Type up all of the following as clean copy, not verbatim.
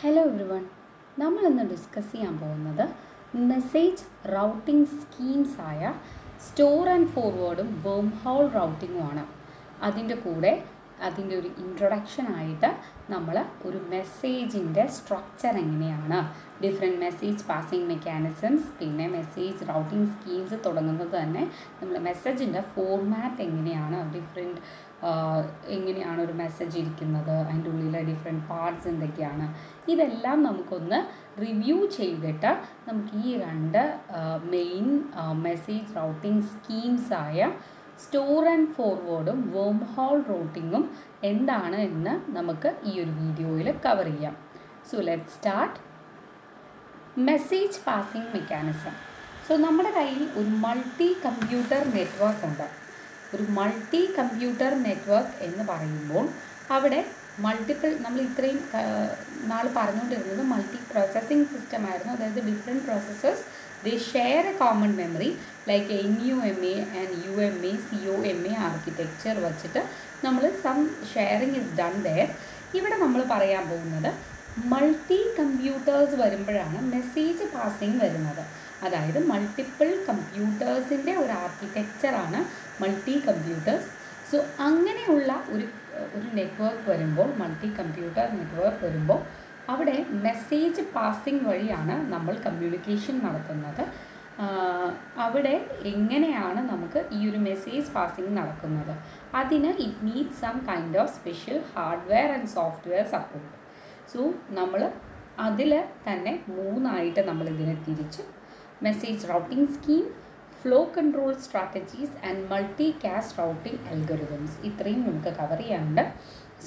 Hello everyone, നമ്മളിന്ന് discuss ചെയ്യാൻ പോകുന്നത് മെസ്സേജ് റൗട്ടിംഗ് സ്കീംസായ സ്റ്റോർ ആൻഡ് ഫോർവേഡും വേം ഹോൾ റൗട്ടിങ്ങുമാണ്. അതിൻ്റെ കൂടെ അതിൻ്റെ ഒരു ഇൻട്രൊഡക്ഷനായിട്ട് നമ്മൾ ഒരു മെസ്സേജിൻ്റെ സ്ട്രക്ചർ എങ്ങനെയാണ്, ഡിഫറെൻറ്റ് മെസ്സേജ് പാസിംഗ് മെക്കാനിസംസ്, പിന്നെ മെസ്സേജ് റൗട്ടിംഗ് സ്കീംസ് തുടങ്ങുന്നത് തന്നെ നമ്മൾ മെസ്സേജിൻ്റെ ഫോർമാറ്റ് എങ്ങനെയാണ്, ഡിഫറെൻറ്റ് എങ്ങനെയാണ് ഒരു മെസ്സേജ് ഇരിക്കുന്നത്, അതിൻ്റെ ഉള്ളിലെ ഡിഫറെൻറ്റ് പാർട്സ് എന്തൊക്കെയാണ്, ഇതെല്ലാം നമുക്കൊന്ന് റിവ്യൂ ചെയ്തിട്ട് നമുക്ക് ഈ രണ്ട് മെയിൻ മെസ്സേജ് റൗട്ടിംഗ് സ്കീംസായ സ്റ്റോർ ആൻഡ് ഫോർവേഡും വേം ഹോൾ റൂട്ടിങ്ങും എന്താണ് എന്ന് നമുക്ക് ഈ ഒരു വീഡിയോയിൽ കവർ ചെയ്യാം. So let start. Message passing mechanism. So നമ്മുടെ കയ്യിൽ ഒരു മൾട്ടി കമ്പ്യൂട്ടർ നെറ്റ്വർക്ക് ഉണ്ട്. ഒരു മൾട്ടി കമ്പ്യൂട്ടർ നെറ്റ്വർക്ക് എന്ന് പറയുമ്പോൾ അവിടെ മൾട്ടിപ്പിൾ, നമ്മൾ ഇത്രയും നാൾ പറഞ്ഞുകൊണ്ടിരുന്നത് മൾട്ടി പ്രോസസ്സിംഗ് സിസ്റ്റം ആയിരുന്നു. അതായത് different processors they share a common memory like NUMA and UMA COMA architecture വച്ചിട്ട് നമ്മൾ some sharing is done there. ഇവിടെ നമ്മൾ പറയാൻ പോകുന്നത് മൾട്ടി കമ്പ്യൂട്ടേഴ്സ് വരുമ്പോഴാണ് മെസ്സേജ് പാസിംഗ് വരുന്നത്. അതായത് മൾട്ടിപ്പിൾ കമ്പ്യൂട്ടേഴ്സിൻ്റെ ഒരു ആർക്കിടെക്ചറാണ് മൾട്ടി കമ്പ്യൂട്ടേഴ്സ്. സോ അങ്ങനെയുള്ള ഒരു നെറ്റ്വർക്ക് വരുമ്പോൾ, മൾട്ടി കമ്പ്യൂട്ടർ നെറ്റ്വർക്ക് വരുമ്പോൾ അവിടെ മെസ്സേജ് പാസിംഗ് വഴിയാണ് നമ്മൾ കമ്മ്യൂണിക്കേഷൻ നടത്തുന്നത്. അവിടെ എങ്ങനെയാണ് നമുക്ക് ഈ ഒരു മെസ്സേജ് പാസിംഗ് നടക്കുന്നത്? അതിന് it needs some kind of special hardware and software support. So നമ്മൾ അതിൽ തന്നെ മൂന്നായിട്ട് നമ്മളിതിനെ തിരിച്ച് message routing scheme, flow control strategies and multicast routing algorithms, ഇത്രയും നമുക്ക് കവർ ചെയ്യാനുണ്ട്.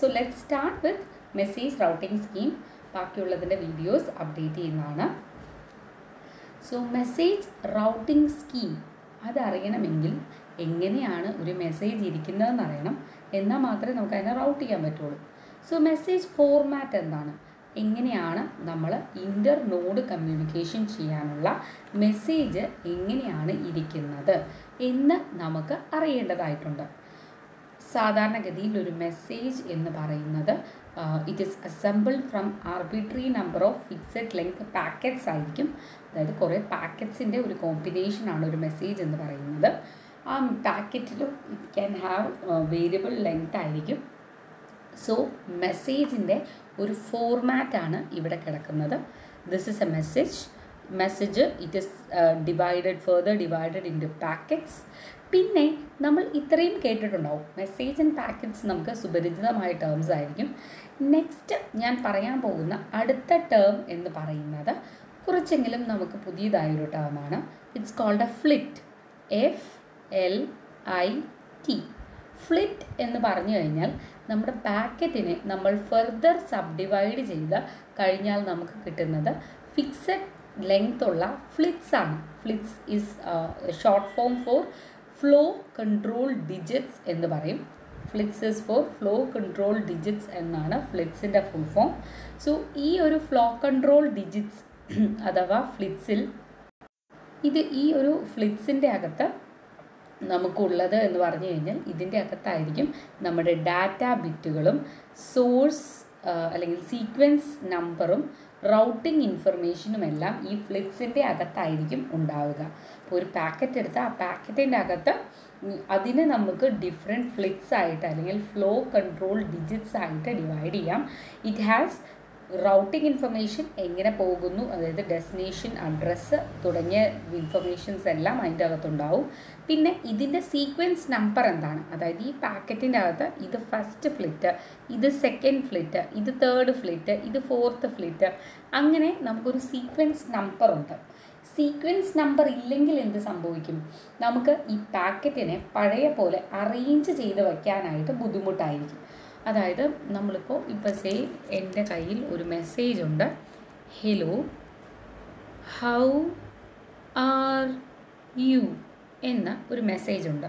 So let start with message routing scheme. ബാക്കിയുള്ളതിൻ്റെ വീഡിയോസ് അപ്ഡേറ്റ് ചെയ്യുന്നതാണ്. സോ മെസ്സേജ് റൗട്ടിംഗ് സ്കീം അതറിയണമെങ്കിൽ എങ്ങനെയാണ് ഒരു മെസ്സേജ് ഇരിക്കുന്നതെന്ന് അറിയണം. എന്നാൽ മാത്രമേ നമുക്ക് അതിനെ റൗട്ട് ചെയ്യാൻ പറ്റുള്ളൂ. സോ മെസ്സേജ് ഫോർമാറ്റ് എന്താണ്, എങ്ങനെയാണ് നമ്മൾ ഇൻ്റർ നോഡ് കമ്മ്യൂണിക്കേഷൻ ചെയ്യാനുള്ള മെസ്സേജ് എങ്ങനെയാണ് ഇരിക്കുന്നത് എന്ന് നമുക്ക് അറിയേണ്ടതായിട്ടുണ്ട്. സാധാരണഗതിയിൽ ഒരു മെസ്സേജ് എന്ന് പറയുന്നത് it is assembled from arbitrary number of fixed length packets ആയിരിക്കും. അതായത് കുറേ പാക്കറ്റ്സിൻ്റെ ഒരു കോമ്പിനേഷനാണ് ഒരു മെസ്സേജ് എന്ന് പറയുന്നത്. ആ പാക്കറ്റിലും it can have variable length ആയിരിക്കും. സോ മെസ്സേജിൻ്റെ ഒരു ഫോർമാറ്റാണ് ഇവിടെ കിടക്കുന്നത്. This is a message it is further divided into packets. പിന്നെ നമ്മൾ ഇത്രയും കേട്ടിട്ടുണ്ടാവും, മെസ്സേജ് ആൻഡ് പാക്കറ്റ്സ് നമുക്ക് സുപരിചിതമായ ടേംസ് ആയിരിക്കും. നെക്സ്റ്റ് ഞാൻ പറയാൻ പോകുന്ന അടുത്ത ടേം എന്ന് പറയുന്നത് കുറച്ചെങ്കിലും നമുക്ക് പുതിയതായൊരു ടേമാണ്. It's called a flit. FLIT. Flit എന്ന് പറഞ്ഞു കഴിഞ്ഞാൽ നമ്മുടെ പാക്കറ്റിനെ നമ്മൾ ഫർദർ സബ് ഡിവൈഡ് ചെയ്ത് കഴിഞ്ഞാൽ നമുക്ക് കിട്ടുന്നത് ഫിക്സഡ് ലെങ്ത് ഉള്ള ഫ്ലിറ്റ്സ് ആണ്. Flits is short form for flow control digits എന്ന് പറയും. Flits is for flow control digits എന്നാണ് ഫ്ലിറ്റ്സിൻ്റെ ഫുൾ ഫോം. സോ ഈ ഒരു ഫ്ലോ കൺട്രോൾ ഡിജിറ്റ്സ് അഥവാ ഫ്ലിറ്റ്സിൽ ഈ ഒരു ഫ്ലിറ്റ്സിൻ്റെ അകത്ത് നമുക്കുള്ളത് എന്ന് പറഞ്ഞു കഴിഞ്ഞാൽ ഇതിൻ്റെ അകത്തായിരിക്കും നമ്മുടെ ഡാറ്റ ബിറ്റുകളും സോഴ്സ് അല്ലെങ്കിൽ സീക്വൻസ് നമ്പറും റൗട്ടിംഗ് ഇൻഫർമേഷനുമെല്ലാം ഈ ഫ്ലിറ്റ്സിൻ്റെ അകത്തായിരിക്കും ഉണ്ടാവുക. അപ്പോൾ ഒരു പാക്കറ്റ് എടുത്താൽ ആ പാക്കറ്റിൻ്റെ അകത്ത് അതിനെ നമുക്ക് ഡിഫറെൻറ്റ് ഫ്ലിറ്റ്സ് ആയിട്ട് അല്ലെങ്കിൽ ഫ്ലോ കൺട്രോൾ ഡിജിറ്റ്സ് ആയിട്ട് ഡിവൈഡ് ചെയ്യാം. ഇറ്റ് ഹാസ് റൗട്ടിംഗ് ഇൻഫർമേഷൻ എങ്ങനെ പോകുന്നു, അതായത് ഡെസ്റ്റിനേഷൻ, അഡ്രസ്സ് തുടങ്ങിയ ഇൻഫർമേഷൻസ് എല്ലാം അതിൻ്റെ അകത്തുണ്ടാവും. പിന്നെ ഇതിൻ്റെ സീക്വൻസ് നമ്പർ എന്താണ്, അതായത് ഈ പാക്കറ്റിൻ്റെ അകത്ത് ഇത് ഫസ്റ്റ് ഫ്ലിറ്റ്, ഇത് സെക്കൻഡ് ഫ്ലിറ്റ്, ഇത് തേർഡ് ഫ്ലിറ്റ്, ഇത് ഫോർത്ത് ഫ്ലിറ്റ്, അങ്ങനെ നമുക്കൊരു സീക്വൻസ് നമ്പറുണ്ട്. സീക്വൻസ് നമ്പർ ഇല്ലെങ്കിൽ എന്ത് സംഭവിക്കും? നമുക്ക് ഈ പാക്കറ്റിനെ പഴയ പോലെ അറേഞ്ച് ചെയ്ത് വയ്ക്കാനായിട്ട് ബുദ്ധിമുട്ടായിരിക്കും. അതായത് നമ്മളിപ്പോൾ എൻ്റെ കയ്യിൽ ഒരു മെസ്സേജ് ഉണ്ട്, ഹലോ ഹൗ ആർ യു എന്ന ഒരു മെസ്സേജ് ഉണ്ട്.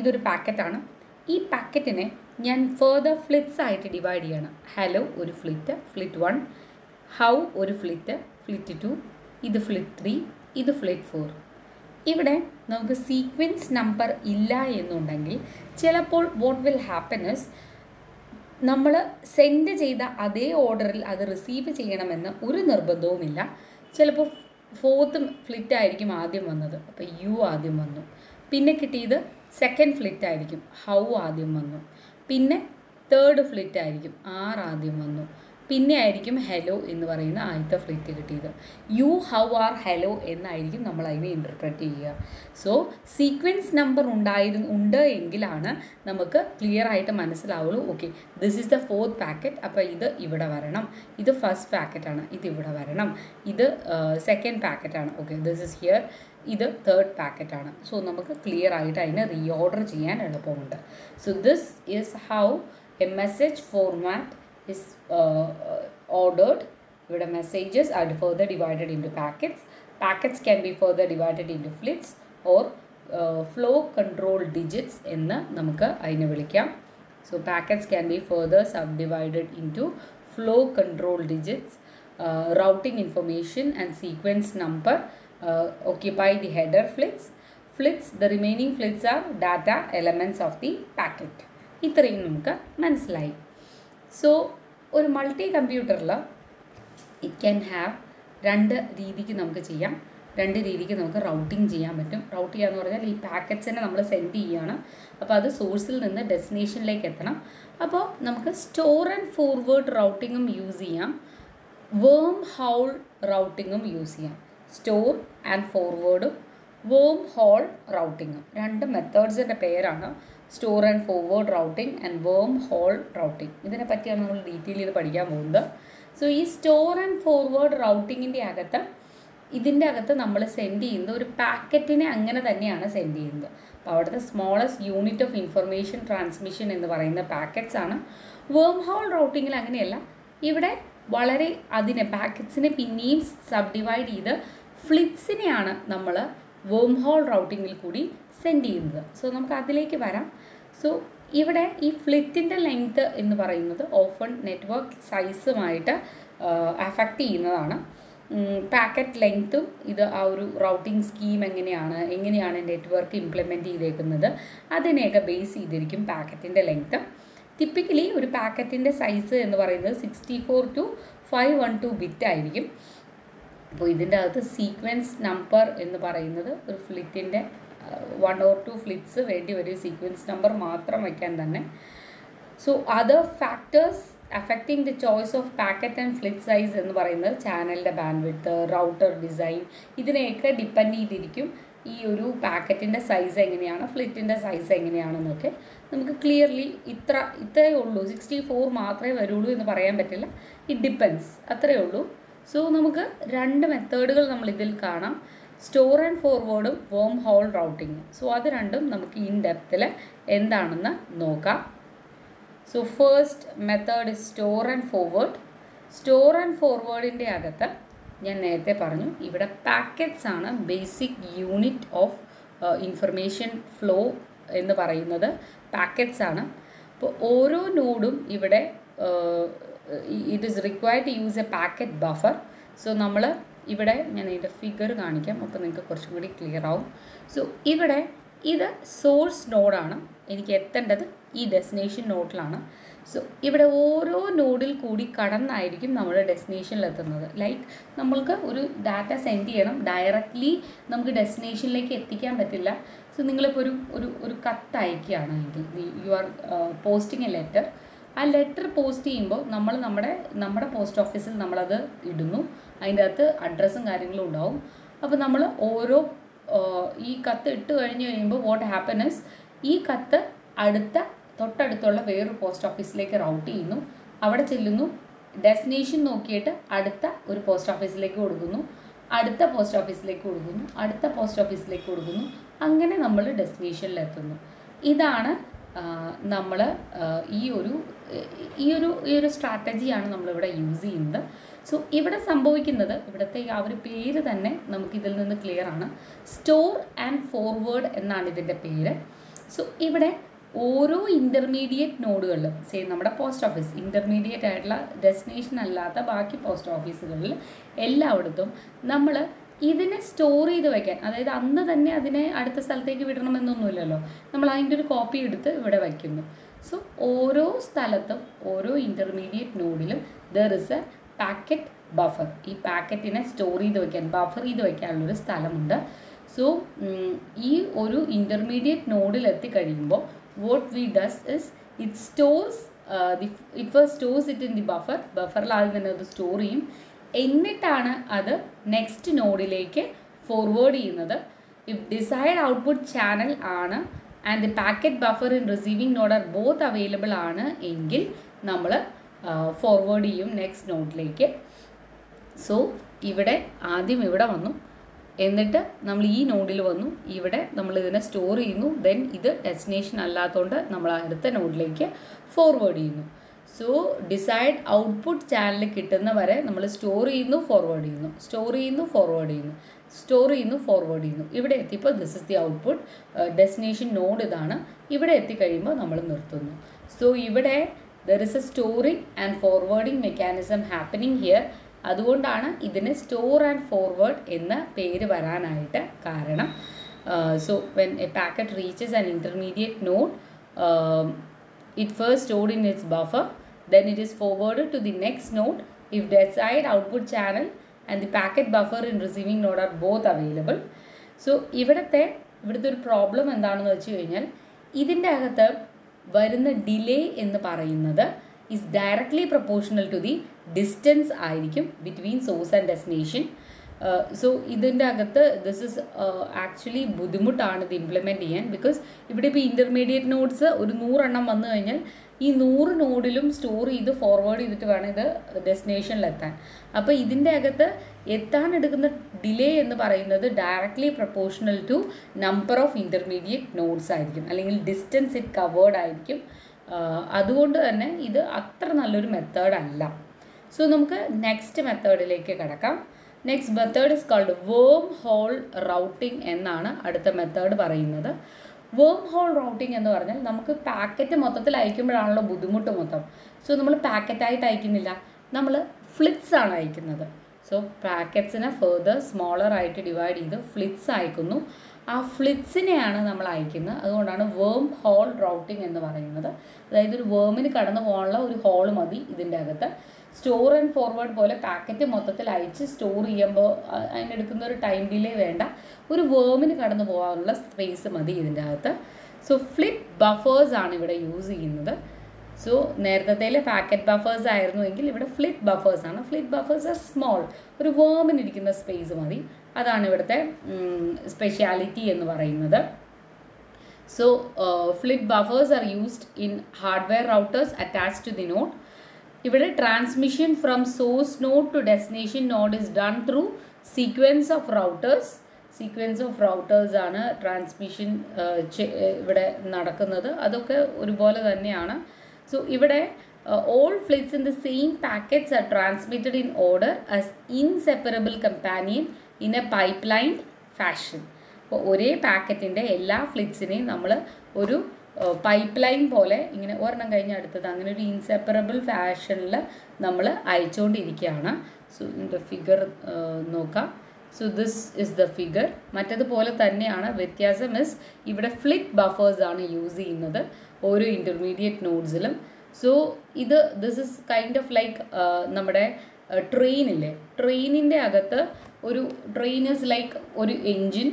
ഇതൊരു പാക്കറ്റാണ്. ഈ പാക്കറ്റിനെ ഞാൻ ഫർദർ ഫ്ലിറ്റ്സ് ആയിട്ട് ഡിവൈഡ് ചെയ്യണം. ഹലോ ഒരു ഫ്ലിറ്റ്, ഫ്ലിറ്റ് 1, ഹൗ ഒരു ഫ്ലിറ്റ്, ഫ്ലിറ്റ് 2, ഇത് ഫ്ലിറ്റ് 3, ഇത് ഫ്ലിറ്റ് 4. ഇവിടെ നമുക്ക് സീക്വൻസ് നമ്പർ ഇല്ല എന്നുണ്ടെങ്കിൽ ചിലപ്പോൾ വാട്ട് വിൽ ഹാപ്പൻ ഇസ് നമ്മൾ സെൻഡ് ചെയ്ത അതേ ഓർഡറിൽ അത് റിസീവ് ചെയ്യണമെന്ന് ഒരു നിർബന്ധവുമില്ല. ചിലപ്പോൾ ഫോർത്ത് ഫ്ലിറ്റ് ആയിരിക്കും ആദ്യം വന്നത്, അപ്പോൾ യു ആദ്യം വന്നു. പിന്നെ കിട്ടിയത് സെക്കൻഡ് ഫ്ലിറ്റ് ആയിരിക്കും, ഹൗ ആദ്യം വന്നു. പിന്നെ തേർഡ് ഫ്ലിറ്റ് ആയിരിക്കും, ആർ ആദ്യം വന്നു. പിന്നെ ആയിരിക്കും ഹെലോ എന്ന് പറയുന്ന ആദ്യത്തെ ഫ്ലിറ്റ് കിട്ടിയത്. യു, ഹൗ, ആർ, ഹെലോ എന്നായിരിക്കും നമ്മൾ അതിനെ ഇൻ്റർപ്രറ്റ് ചെയ്യുക. സോ സീക്വൻസ് നമ്പർ ഉണ്ട് എങ്കിലാണ് നമുക്ക് ക്ലിയർ ആയിട്ട് മനസ്സിലാവുള്ളൂ. Okay, this is the fourth packet, അപ്പോൾ ഇത് ഇവിടെ വരണം. ഇത് ഫസ്റ്റ് പാക്കറ്റാണ്, ഇത് ഇവിടെ വരണം. ഇത് സെക്കൻഡ് പാക്കറ്റാണ്, ഓക്കെ ദിസ് ഈസ് ഹിയർ. ഇത് തേർഡ് പാക്കറ്റാണ്. സോ നമുക്ക് ക്ലിയർ ആയിട്ട് അതിനെ റീഓർഡർ ചെയ്യാൻ എളുപ്പമുണ്ട്. So this is how a message format is ordered. Here messages are further divided into packets. Packets can be further divided into flits or flow control digits ennu namukku ayine vilikam. So packets can be further subdivided into flow control digits. Routing information and sequence number occupy the header flits. The remaining flits are data elements of the packet. ഇത്രയും നമുക്ക് മനസ്സിലായി. So ഒരു multi കമ്പ്യൂട്ടറിൽ it can have രണ്ട് രീതിക്ക് നമുക്ക് ചെയ്യാം. രണ്ട് രീതിക്ക് നമുക്ക് റൗട്ടിങ് ചെയ്യാൻ പറ്റും. റൗട്ട് ചെയ്യുക എന്ന് പറഞ്ഞാൽ ഈ പാക്കറ്റ്സിനെ നമ്മൾ സെൻഡ് ചെയ്യുകയാണ്. അപ്പോൾ അത് സോഴ്സിൽ നിന്ന് ഡെസ്റ്റിനേഷനിലേക്ക് എത്തണം. അപ്പോൾ നമുക്ക് സ്റ്റോർ ആൻഡ് ഫോർവേഡ് റൗട്ടിങ്ങും യൂസ് ചെയ്യാം, വേം ഹോൾ റൗട്ടിങ്ങും യൂസ് ചെയ്യാം. സ്റ്റോർ ആൻഡ് ഫോർവേഡും വേം ഹോൾ റൗട്ടിങ്ങും രണ്ട് മെത്തേഡ്സിൻ്റെ പേരാണ് store and forward routing and worm hole routing. ഇതിനെ പറ്റിയാണ് നമ്മൾ ഡീറ്റെയിൽ ചെയ്ത് പഠിക്കാൻ പോകുന്നത്. സോ ഈ സ്റ്റോർ ആൻഡ് ഫോർവേഡ് റൗട്ടിങ്ങിൻ്റെ അകത്ത് ഇതിൻ്റെ അകത്ത് നമ്മൾ സെൻഡ് ചെയ്യുന്നത് ഒരു പാക്കറ്റിനെ അങ്ങനെ തന്നെയാണ് സെൻഡ് ചെയ്യുന്നത്. അപ്പോൾ അവിടുത്തെ smallest unit of information transmission എന്ന് പറയുന്ന പാക്കറ്റ്സ് ആണ്. വേം ഹോൾ റൗട്ടിങ്ങിൽ അങ്ങനെയല്ല. ഇവിടെ വളരെ അതിനെ പാക്കറ്റ്സിനെ പിന്നെയും സബ് ഡിവൈഡ് ചെയ്ത് ഫ്ലിറ്റ്സിനെയാണ് നമ്മൾ വേം ഹോൾ റൗട്ടിങ്ങിൽ കൂടി സെൻഡ് ചെയ്യുന്നത്. സോ നമുക്ക് അതിലേക്ക് വരാം. സോ ഇവിടെ ഈ ഫ്ലിറ്റിൻ്റെ ലെങ്ത് എന്ന് പറയുന്നത് ഓഫൺ നെറ്റ്വർക്ക് സൈസുമായിട്ട് അഫക്റ്റ് ചെയ്യുന്നതാണ്. പാക്കറ്റ് ലെങ്ത്തും ഇത് ആ ഒരു റൗട്ടിംഗ് സ്കീം എങ്ങനെയാണ് നെറ്റ്വർക്ക് ഇംപ്ലിമെൻറ്റ് ചെയ്തേക്കുന്നത് അതിനെയൊക്കെ ബേസ് ചെയ്തിരിക്കും പാക്കറ്റിൻ്റെ ലെങ്ത്ത്. ടിപ്പിക്കലി ഒരു പാക്കറ്റിൻ്റെ സൈസ് എന്ന് പറയുന്നത് 64 to 512 ബിറ്റ് ആയിരിക്കും. അപ്പോൾ ഇതിൻ്റെ അകത്ത് സീക്വൻസ് നമ്പർ എന്ന് പറയുന്നത് ഒരു ഫ്ലിറ്റിൻ്റെ 1 or 2 ഫ്ലിറ്റ്സ് വേണ്ടി വരും സീക്വൻസ് നമ്പർ മാത്രം വയ്ക്കാൻ തന്നെ. So other factors affecting the choice of packet and flit size എന്ന് പറയുന്നത് ചാനലിൻ്റെ ബാൻഡ്വിഡ്ത്ത്, റൗട്ടർ ഡിസൈൻ, ഇതിനെയൊക്കെ ഡിപ്പെൻഡ് ചെയ്തിരിക്കും ഈ ഒരു പാക്കറ്റിൻ്റെ സൈസ് എങ്ങനെയാണ്, ഫ്ലിറ്റിൻ്റെ സൈസ് എങ്ങനെയാണെന്നൊക്കെ നമുക്ക് ക്ലിയർലി ഇത്രയേ ഉള്ളൂ. 64 മാത്രമേ വരുള്ളൂ എന്ന് പറയാൻ പറ്റില്ല. ഇറ്റ് ഡിപ്പെൻസ്, അത്രയേ ഉള്ളൂ. സോ നമുക്ക് രണ്ട് മെത്തേഡുകൾ നമ്മളിതിൽ കാണാം, സ്റ്റോർ ആൻഡ് ഫോർവേഡും വേം ഹോൾ റൗട്ടിങ്ങും. സോ അത് രണ്ടും നമുക്ക് ഇൻ ഡെപ്തിൽ എന്താണെന്ന് നോക്കാം. So first method is store and forward. Store and ഫോർവേഡിൻ്റെ അകത്ത് ഞാൻ നേരത്തെ പറഞ്ഞു ഇവിടെ പാക്കറ്റ്സ് ആണ് basic unit of information flow എന്ന് പറയുന്നത് പാക്കറ്റ്സ് ആണ്. അപ്പോൾ ഓരോ നോഡും ഇവിടെ it is required to use a packet buffer. So നമ്മൾ ഇവിടെ ഞാൻ ഇതിൻ്റെ ഫിഗർ കാണിക്കാം, അപ്പോൾ നിങ്ങൾക്ക് കുറച്ചും കൂടി ക്ലിയർ ആവും. സോ ഇവിടെ ഇത് സോഴ്സ് നോഡാണ്, എനിക്ക് എത്തേണ്ടത് ഈ ഡെസ്റ്റിനേഷൻ നോഡിലാണ്. സോ ഇവിടെ ഓരോ നോഡിൽ കൂടി കടന്നായിരിക്കും നമ്മൾ ഡെസ്റ്റിനേഷനിലെത്തുന്നത്. ലൈക്ക് നമ്മൾക്ക് ഒരു ഡാറ്റ സെൻഡ് ചെയ്യണം, ഡയറക്റ്റ്ലി നമുക്ക് ഡെസ്റ്റിനേഷനിലേക്ക് എത്തിക്കാൻ പറ്റില്ല. സോ നിങ്ങളിപ്പോൾ ഒരു കത്ത് അയക്കുകയാണെങ്കിൽ you are posting a letter. ആ ലെറ്റർ പോസ്റ്റ് ചെയ്യുമ്പോൾ നമ്മൾ നമ്മുടെ പോസ്റ്റ് ഓഫീസിൽ നമ്മളത് ഇടുന്നു, അതിൻ്റെ അകത്ത് അഡ്രസ്സും കാര്യങ്ങളും ഉണ്ടാവും. അപ്പോൾ നമ്മൾ ഓരോ ഈ കത്ത് ഇട്ട് കഴിയുമ്പോൾ വാട്ട് ഹാപ്പൻസ്, ഈ കത്ത് തൊട്ടടുത്തുള്ള വേറൊരു പോസ്റ്റ് ഓഫീസിലേക്ക് റൗട്ട് ചെയ്യുന്നു, അവിടെ ചെല്ലുന്നു, ഡെസ്റ്റിനേഷൻ നോക്കിയിട്ട് അടുത്ത ഒരു പോസ്റ്റ് ഓഫീസിലേക്ക് കൊടുക്കുന്നു, അടുത്ത പോസ്റ്റ് ഓഫീസിലേക്ക് കൊടുക്കുന്നു, അടുത്ത പോസ്റ്റ് ഓഫീസിലേക്ക് കൊടുക്കുന്നു, അങ്ങനെ നമ്മൾ ഡെസ്റ്റിനേഷനിലെത്തുന്നു. ഇതാണ് നമ്മൾ ഈ ഒരു സ്ട്രാറ്റജിയാണ് നമ്മളിവിടെ യൂസ് ചെയ്യുന്നത്. സോ ഇവിടെ സംഭവിക്കുന്നത്, ഇവിടുത്തെ ആ ഒരു പേര് തന്നെ നമുക്കിതിൽ നിന്ന് ക്ലിയർ ആണ്, സ്റ്റോർ ആൻഡ് ഫോർവേഡ് എന്നാണ് ഇതിൻ്റെ പേര്. സോ ഇവിടെ ഓരോ ഇൻ്റർമീഡിയറ്റ് നോഡുകളിലും നമ്മുടെ പോസ്റ്റ് ഓഫീസ് ഇൻ്റർമീഡിയറ്റ് ആയിട്ടുള്ള ഡെസ്റ്റിനേഷൻ അല്ലാത്ത ബാക്കി പോസ്റ്റ് ഓഫീസുകളിൽ എല്ലായിടത്തും നമ്മൾ ഇതിനെ സ്റ്റോർ ചെയ്ത് വയ്ക്കാൻ, അതായത് അന്ന് തന്നെ അതിനെ അടുത്ത സ്ഥലത്തേക്ക് വിടണമെന്നൊന്നുമില്ലല്ലോ, നമ്മൾ അതിൻ്റെ ഒരു കോപ്പി എടുത്ത് ഇവിടെ വയ്ക്കുന്നു. സോ ഓരോ സ്ഥലത്തും ഓരോ ഇൻ്റർമീഡിയറ്റ് നോഡിലും there is A packet buffer. ഈ പാക്കറ്റിനെ സ്റ്റോർ ചെയ്ത് വയ്ക്കാൻ, ബഫർ ചെയ്ത് വയ്ക്കാനുള്ളൊരു സ്ഥലമുണ്ട്. സോ ഈ ഒരു ഇൻ്റർമീഡിയറ്റ് നോഡിൽ എത്തിക്കഴിയുമ്പോൾ what we does is it stores it first stores it in the buffer. ബഫറിൽ ആദ്യം തന്നെ അത് സ്റ്റോർ ചെയ്യും. എന്നിട്ടാണ് അത് നെക്സ്റ്റ് നോഡിലേക്ക് ഫോർവേഡ് ചെയ്യുന്നത്. ഇഫ് ഡിസൈഡ് ഔട്ട്പുട്ട് ചാനൽ ആണ് and the packet buffer in receiving node are both available ആണ് എങ്കിൽ നമ്മൾ ഫോർവേഡ് ചെയ്യും നെക്സ്റ്റ് നോഡിലേക്ക്. സോ ഇവിടെ ആദ്യം ഇവിടെ വന്നു, എന്നിട്ട് നമ്മൾ ഈ നോഡിൽ വന്നു, ഇവിടെ നമ്മൾ ഇതിനെ സ്റ്റോർ ചെയ്യുന്നു. ദെൻ ഇത് ഡെസ്റ്റിനേഷൻ അല്ലാത്തതുകൊണ്ട് നമ്മൾ അടുത്ത നോഡിലേക്ക് ഫോർവേഡ് ചെയ്യുന്നു. സോ ഡിസൈഡ് ഔട്ട്പുട്ട് ചാനൽ കിട്ടുന്ന വരെ നമ്മൾ സ്റ്റോർ ചെയ്യുന്നു, ഫോർവേഡ് ചെയ്യുന്നു, സ്റ്റോർ ചെയ്യുന്നു, ഫോർവേഡ് ചെയ്യുന്നു, സ്റ്റോർ ചെയ്യുന്നു, ഫോർവേഡ് ചെയ്യുന്നു. ഇവിടെ എത്തിയപ്പോൾ this is the output, destination node ഇതാണ്. ഇവിടെ എത്തിക്കഴിയുമ്പോൾ നമ്മൾ നിർത്തുന്നു. സോ ഇവിടെ there is A storing and forwarding mechanism happening here. അതുകൊണ്ടാണ് ഇതിന് സ്റ്റോർ ആൻഡ് ഫോർവേഡ് എന്ന പേര് വരാനായിട്ട് കാരണം. So when A packet reaches an intermediate node, it first stored in its buffer, then it is forwarded to the next node if desired output channel and the packet buffer in receiving node are both available. So ഇവിടുത്തെ ഒരു problem എന്താണെന്ന് വെച്ച് കഴിഞ്ഞാൽ ഇതിൻ്റെ അകത്ത് വരുന്ന delay എന്ന് പറയുന്നത് is directly proportional to the distance ആയിരിക്കും between source and destination. So ഇതിൻ്റെ അകത്ത് ദിസ് ഇസ് ആക്ച്വലി ബുദ്ധിമുട്ടാണ് ഇത് ഇംപ്ലിമെൻറ്റ് ചെയ്യാൻ. ബിക്കോസ് ഇവിടെ ഇപ്പോൾ ഇൻ്റർമീഡിയറ്റ് നോഡ്സ് ഒരു 100 എണ്ണം വന്നു കഴിഞ്ഞാൽ ഈ 100 നോഡിലും സ്റ്റോർ ചെയ്ത് ഫോർവേഡ് ചെയ്തിട്ട് വേണം ഇത് ഡെസ്റ്റിനേഷനിലെത്താൻ. അപ്പോൾ ഇതിൻ്റെ അകത്ത് എത്താനെടുക്കുന്ന ഡിലേ എന്ന് പറയുന്നത് directly proportional to number of intermediate nodes ആയിരിക്കും, അല്ലെങ്കിൽ ഡിസ്റ്റൻസ് ഇറ്റ് കവേർഡ് ആയിരിക്കും. അതുകൊണ്ട് തന്നെ ഇത് അത്ര നല്ലൊരു മെത്തേഡ് അല്ല. സോ നമുക്ക് നെക്സ്റ്റ് മെത്തേഡിലേക്ക് കിടക്കാം. നെക്സ്റ്റ് മെത്തേഡ് ഇസ് കോൾഡ് വേം ഹോൾ റൗട്ടിംഗ് എന്നാണ് അടുത്ത മെത്തേഡ് പറയുന്നത്. വേം ഹോൾ റൗട്ടിംഗ് എന്ന് പറഞ്ഞാൽ നമുക്ക് പാക്കറ്റ് മൊത്തത്തിൽ അയക്കുമ്പോഴാണല്ലോ ബുദ്ധിമുട്ട് മൊത്തം. സോ നമ്മൾ പാക്കറ്റായിട്ട് അയക്കുന്നില്ല, നമ്മൾ ഫ്ലിറ്റ്സ് ആണ് അയക്കുന്നത്. സോ പാക്കറ്റ്സിനെ ഫെർദർ സ്മോളർ ആയിട്ട് ഡിവൈഡ് ചെയ്ത് ഫ്ലിറ്റ്സ് അയക്കുന്നു. ആ ഫ്ലിറ്റ്സിനെയാണ് നമ്മൾ അയക്കുന്നത്. അതുകൊണ്ടാണ് വേം ഹോൾ റൗട്ടിംഗ് എന്ന് പറയുന്നത്. അതായത് ഒരു വേമിന് കടന്നു പോകാനുള്ള ഒരു ഹോൾ മതി ഇതിൻ്റെ അകത്ത്. സ്റ്റോർ ആൻഡ് ഫോർവേഡ് പോലെ പാക്കറ്റ് മൊത്തത്തിൽ അയച്ച് സ്റ്റോർ ചെയ്യുമ്പോൾ അതിനെടുക്കുന്ന ഒരു ടൈം ഡിലേ വേണ്ട, ഒരു വേമിന് കടന്നു പോകാനുള്ള സ്പേസ് മതി ഇതിൻ്റെ അകത്ത്. സോ ഫ്ലിപ്പ് ബഫേഴ്സ് ആണ് ഇവിടെ യൂസ് ചെയ്യുന്നത്. സോ നേരത്തെ പാക്കറ്റ് ബഫേഴ്സ് ആയിരുന്നു എങ്കിൽ ഇവിടെ ഫ്ലിപ്പ് ബഫേഴ്സ് ആണ്. ഫ്ലിപ്പ് ബഫേഴ്സ് ആർ സ്മോൾ, ഒരു വേമിനിരിക്കുന്ന സ്പേസ് മതി. അതാണ് ഇവിടുത്തെ സ്പെഷ്യാലിറ്റി എന്ന് പറയുന്നത്. So flip buffers are used in hardware routers attached to the node. ഇവിടെ transmission from source node to destination node is done through sequence of routers ആണ് ട്രാൻസ്മിഷൻ ഇവിടെ നടക്കുന്നത്. അതൊക്കെ ഒരുപോലെ തന്നെയാണ്. സോ ഇവിടെ all flits in the same packets are transmitted in order as inseparable companion in a pipeline fashion. അപ്പോൾ ഒരേ പാക്കറ്റിൻ്റെ എല്ലാ ഫ്ലിറ്റ്സിനെയും നമ്മൾ ഒരു പൈപ്പ് ലൈൻ പോലെ ഇങ്ങനെ ഒരെണ്ണം കഴിഞ്ഞ് അടുത്തത് അങ്ങനെ ഒരു ഇൻസെപ്പറബിൾ ഫാഷനിൽ നമ്മൾ അയച്ചുകൊണ്ടിരിക്കുകയാണ്. സോ ഇതിൻ്റെ ഫിഗർ നോക്കാം. So this is the figure. മറ്റതുപോലെ തന്നെയാണ്, വ്യത്യാസം ഇസ് ഇവിടെ ഫ്ലിപ്പ് ബഫേഴ്സ് ആണ് യൂസ് ചെയ്യുന്നത് ഓരോ ഇൻ്റർമീഡിയറ്റ് നോഡ്സിലും. So this is kind of like നമ്മുടെ ട്രെയിനില്ലേ, ട്രെയിനിൻ്റെ അകത്ത് ഒരു ട്രെയിൻ ഇസ് ലൈക്ക് ഒരു എൻജിൻ,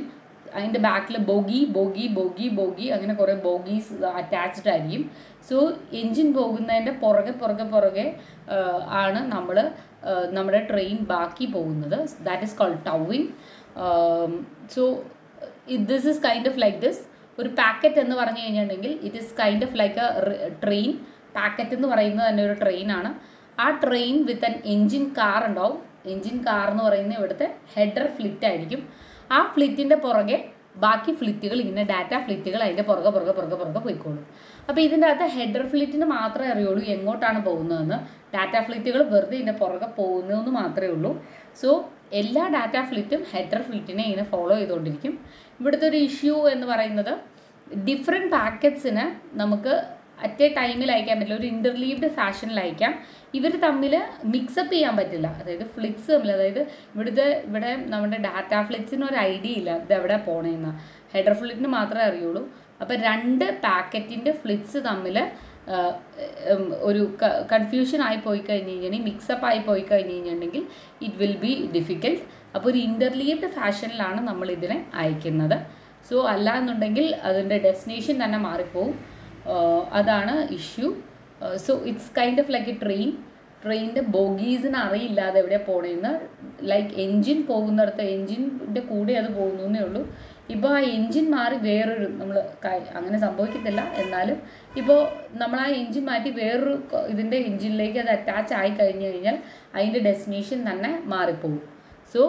അതിൻ്റെ ബാക്കിൽ ബോഗി അങ്ങനെ കുറേ ബോഗീസ് അറ്റാച്ച്ഡ് ആയിരിക്കും. സോ എൻജിൻ പോകുന്നതിൻ്റെ പുറകെ ആണ് നമ്മുടെ ട്രെയിൻ ബാക്കി പോകുന്നത്. That is called towing. So this is kind of like this. ഒരു പാക്കറ്റ് എന്ന് പറഞ്ഞു കഴിഞ്ഞിട്ടുണ്ടെങ്കിൽ it is kind of like a train. Packet എന്ന് പറയുന്നത് തന്നെ ഒരു ട്രെയിനാണ്. ആ train with an engine car ഉണ്ടാവും. എൻജിൻ കാർ എന്ന് പറയുന്നത് ഇവിടുത്തെ ഹെഡർ ഫ്ലിറ്റ് ആയിരിക്കും. ആ ഫ്ലിറ്റിൻ്റെ പുറകെ ബാക്കി ഫ്ലിറ്റുകൾ, ഇങ്ങനെ ഡാറ്റ ഫ്ലിറ്റുകൾ അതിൻ്റെ പുറകെ പോയിക്കോളും. അപ്പോൾ ഇതിൻ്റെ അകത്ത് ഹെഡർ ഫ്ലിറ്റിന് മാത്രമേ അറിയുള്ളൂ എങ്ങോട്ടാണ് പോകുന്നതെന്ന്. ഡാറ്റ ഫ്ലിറ്റുകൾ വെറുതെ ഇതിൻ്റെ പുറകെ പോകുന്നതെന്ന് മാത്രമേ ഉള്ളൂ. സോ എല്ലാ ഡാറ്റ ഫ്ലിറ്റും ഹെഡർ ഫ്ലിറ്റിനെ ഇങ്ങനെ ഫോളോ ചെയ്തുകൊണ്ടിരിക്കും. ഇവിടുത്തെ ഒരു ഇഷ്യൂ എന്ന് പറയുന്നത് ഡിഫറെൻറ്റ് പാക്കറ്റ്സിന് നമുക്ക് അറ്റ് എ ടൈമിൽ അയക്കാൻ പറ്റില്ല, ഒരു ഇൻ്റർലീവ്ഡ് ഫാഷനിൽ അയക്കാം. ഇവർ തമ്മിൽ മിക്സപ്പ് ചെയ്യാൻ പറ്റില്ല. അതായത് ഫ്ലിറ്റ്സ് തമ്മിൽ, അതായത് ഇവിടെ നമ്മുടെ ഡാറ്റ ഫ്ലിറ്റ്സിന് ഒരു ഐഡിയ ഇല്ല ഇതെവിടെ പോകണമെന്ന്. ഹെഡർ ഫ്ലിറ്റിന് മാത്രമേ അറിയുള്ളൂ. അപ്പോൾ രണ്ട് പാക്കറ്റിൻ്റെ ഫ്ലിറ്റ്സ് തമ്മിൽ ഒരു കൺഫ്യൂഷൻ ആയി പോയി കഴിഞ്ഞ് കഴിഞ്ഞാൽ മിക്സപ്പ് ആയി പോയി കഴിഞ്ഞ് കഴിഞ്ഞിട്ടുണ്ടെങ്കിൽ ഇറ്റ് വിൽ ബി ഡിഫിക്കൽട്ട്. അപ്പോൾ ഒരു ഇൻ്റർലീവ്ഡ് ഫാഷനിലാണ് നമ്മൾ ഇതിനെ അയക്കുന്നത്. സോ അല്ല എന്നുണ്ടെങ്കിൽ അതിൻ്റെ ഡെസ്റ്റിനേഷൻ തന്നെ മാറിപ്പോവും. അതാണ് issue. So it's kind of like A ട്രെയിനിൻ്റെ ബോഗീസിന് അറിയില്ലാതെ എവിടെ പോകണമെന്ന്. ലൈക്ക് എൻജിൻ പോകുന്നിടത്ത് എൻജിൻ്റെ കൂടെ അത് പോകുന്നേ ഉള്ളൂ. ഇപ്പോൾ ആ എൻജിൻ മാറി വേറൊരു നമ്മൾ അങ്ങനെ സംഭവിക്കത്തില്ല, എന്നാലും ഇപ്പോൾ നമ്മൾ ആ എൻജിൻ മാറ്റി വേറൊരു ഇതിൻ്റെ എൻജിനിലേക്ക് അത് അറ്റാച്ച് ആയി കഴിഞ്ഞ് കഴിഞ്ഞാൽ അതിൻ്റെ ഡെസ്റ്റിനേഷൻ തന്നെ മാറിപ്പോകും. സോ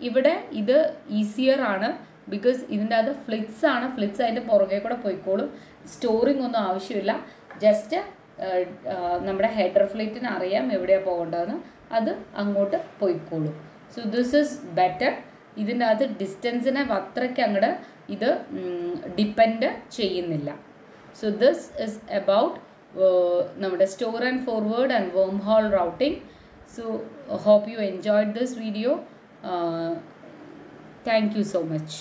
ഇവിടെ ഇത് ഈസിയർ ആണ്, ബിക്കോസ് ഇതിൻ്റെ അത് ഫ്ലിറ്റ്സ് ആണ്. ഫ്ലിറ്റ്സ് അതിൻ്റെ പുറകെ കൂടെ പോയിക്കോളും. സ്റ്റോറിങ് ഒന്നും ആവശ്യമില്ല. ജസ്റ്റ് നമ്മുടെ ഹെഡർ ഫ്ലിറ്റിന് അറിയാം എവിടെയാണ് പോകേണ്ടതെന്ന്, അത് അങ്ങോട്ട് പോയിക്കോളും. So this is better. ഇതിൻ്റെ അകത്ത് ഡിസ്റ്റൻസിനെ അത്രയ്ക്ക് അങ്ങോട്ട് ഇത് ഡിപ്പെൻഡ് ചെയ്യുന്നില്ല. സോ ദിസ് ഇസ് അബൌട്ട് നമ്മുടെ store and forward and worm hole routing. So hope you enjoyed this video. Thank you so much.